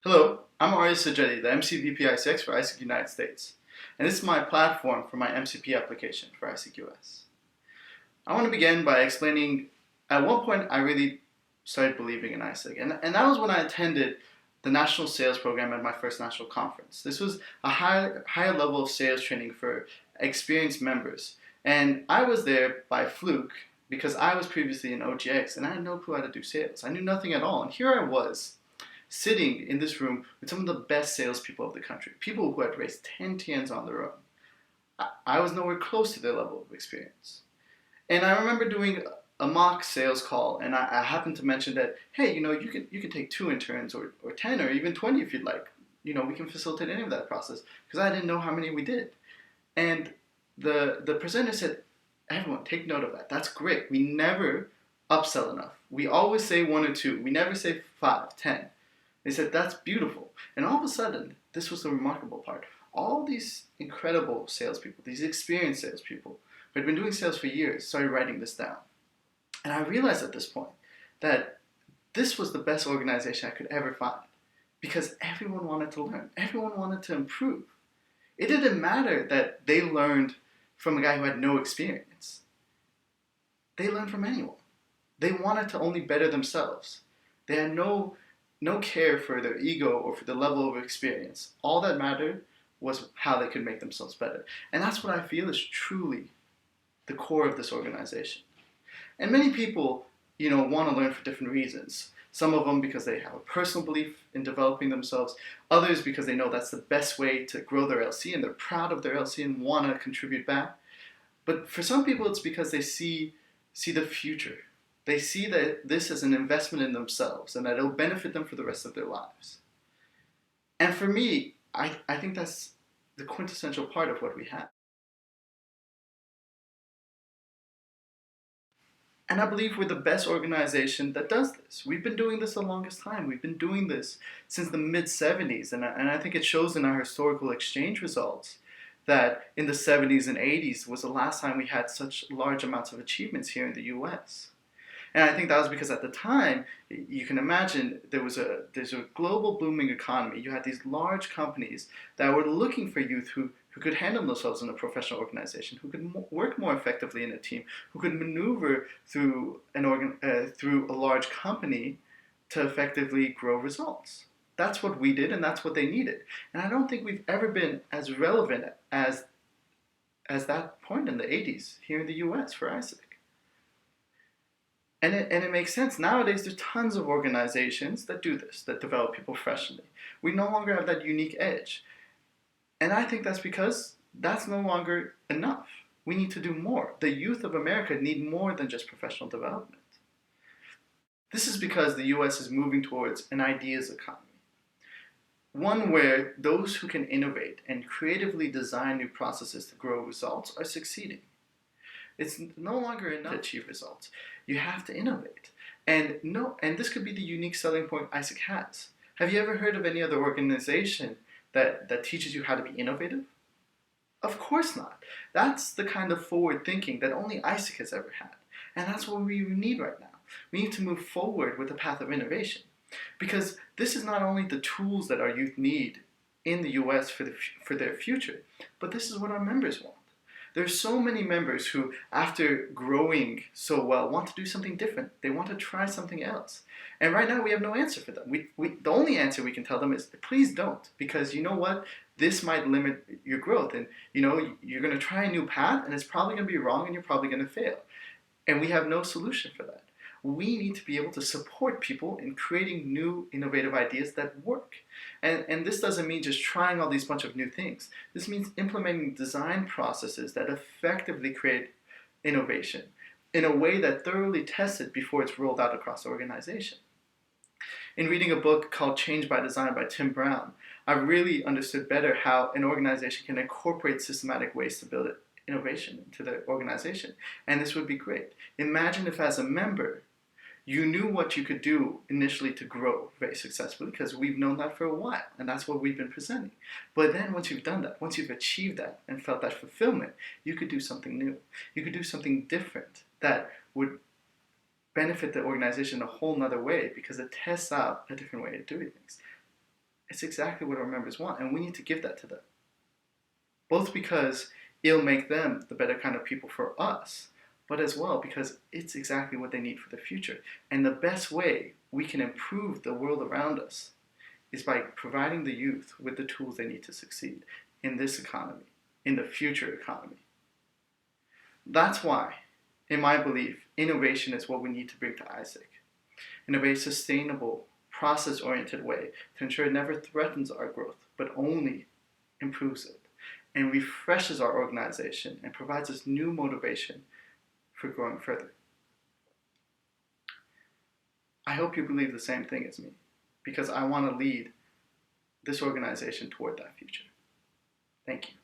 Hello, I'm Arya Sajedi, the MCP AIESEC for AIESEC United States, and this is my platform for my MCP application for AIESEC US. I want to begin by explaining at one point I really started believing in AIESEC, and that was when I attended the National Sales Program at my first national conference. This was a higher level of sales training for experienced members, and I was there by fluke because I was previously in OGX and I had no clue how to do sales. I knew nothing at all, and here I was sitting in this room with some of the best salespeople of the country, people who had raised 10 TNs on their own. I was nowhere close to their level of experience. And I remember doing a mock sales call, and I happened to mention that, hey, you can take 2 interns or 10 or even 20 if you'd like. We can facilitate any of that process, because I didn't know how many we did. And the presenter said, everyone, take note of that. That's great. We never upsell enough. We always say 1 or 2. We never say 5, 10. They said, that's beautiful. And all of a sudden, this was the remarkable part. All these incredible salespeople, these experienced salespeople, who had been doing sales for years, started writing this down. And I realized at this point that this was the best organization I could ever find, because everyone wanted to learn. Everyone wanted to improve. It didn't matter that they learned from a guy who had no experience. They learned from anyone. They wanted to only better themselves. They had no care for their ego or for the level of experience. All that mattered was how they could make themselves better. And that's what I feel is truly the core of this organization. And many people, want to learn for different reasons. Some of them because they have a personal belief in developing themselves. Others because they know that's the best way to grow their LC and they're proud of their LC and want to contribute back. But for some people, it's because they see the future. They see that this is an investment in themselves and that it'll benefit them for the rest of their lives. And for me, I think that's the quintessential part of what we have. And I believe we're the best organization that does this. We've been doing this the longest time. We've been doing this since the mid-70s. And I think it shows in our historical exchange results that in the 70s and 80s was the last time we had such large amounts of achievements here in the US. And I think that was because at the time, you can imagine there's a global booming economy. You had these large companies that were looking for youth who could handle themselves in a professional organization, who could work more effectively in a team, who could maneuver through through a large company to effectively grow results. That's what we did, and that's what they needed. And I don't think we've ever been as relevant as that point in the 80s here in the US for AIESEC. And it makes sense. Nowadays, there's tons of organizations that do this, that develop people professionally. We no longer have that unique edge. And I think that's because that's no longer enough. We need to do more. The youth of America need more than just professional development. This is because the US is moving towards an ideas economy. One where those who can innovate and creatively design new processes to grow results are succeeding. It's no longer enough to achieve results. You have to innovate. And this could be the unique selling point AIESEC has. Have you ever heard of any other organization that teaches you how to be innovative? Of course not. That's the kind of forward thinking that only AIESEC has ever had. And that's what we need right now. We need to move forward with the path of innovation. Because this is not only the tools that our youth need in the US for their future, but this is what our members want. There's so many members who, after growing so well, want to do something different. They want to try something else. And right now we have no answer for them. The only answer we can tell them is, please don't. Because you know what? This might limit your growth. And you're going to try a new path and it's probably going to be wrong and you're probably going to fail. And we have no solution for that. We need to be able to support people in creating new innovative ideas that work. And this doesn't mean just trying all these bunch of new things. This means implementing design processes that effectively create innovation in a way that thoroughly tests it before it's rolled out across the organization. In reading a book called Change by Design by Tim Brown, I really understood better how an organization can incorporate systematic ways to build innovation into the organization. And this would be great. Imagine if as a member, you knew what you could do initially to grow very successfully, because we've known that for a while, and that's what we've been presenting. But then once you've done that, once you've achieved that and felt that fulfillment, you could do something new. You could do something different that would benefit the organization in a whole nother way, because it tests out a different way of doing things. It's exactly what our members want, and we need to give that to them. Both because it'll make them the better kind of people for us, but as well because it's exactly what they need for the future. And the best way we can improve the world around us is by providing the youth with the tools they need to succeed in this economy, in the future economy. That's why, in my belief, innovation is what we need to bring to AIESEC in a very sustainable, process-oriented way to ensure it never threatens our growth, but only improves it and refreshes our organization and provides us new motivation for growing further. I hope you believe the same thing as me, because I want to lead this organization toward that future. Thank you.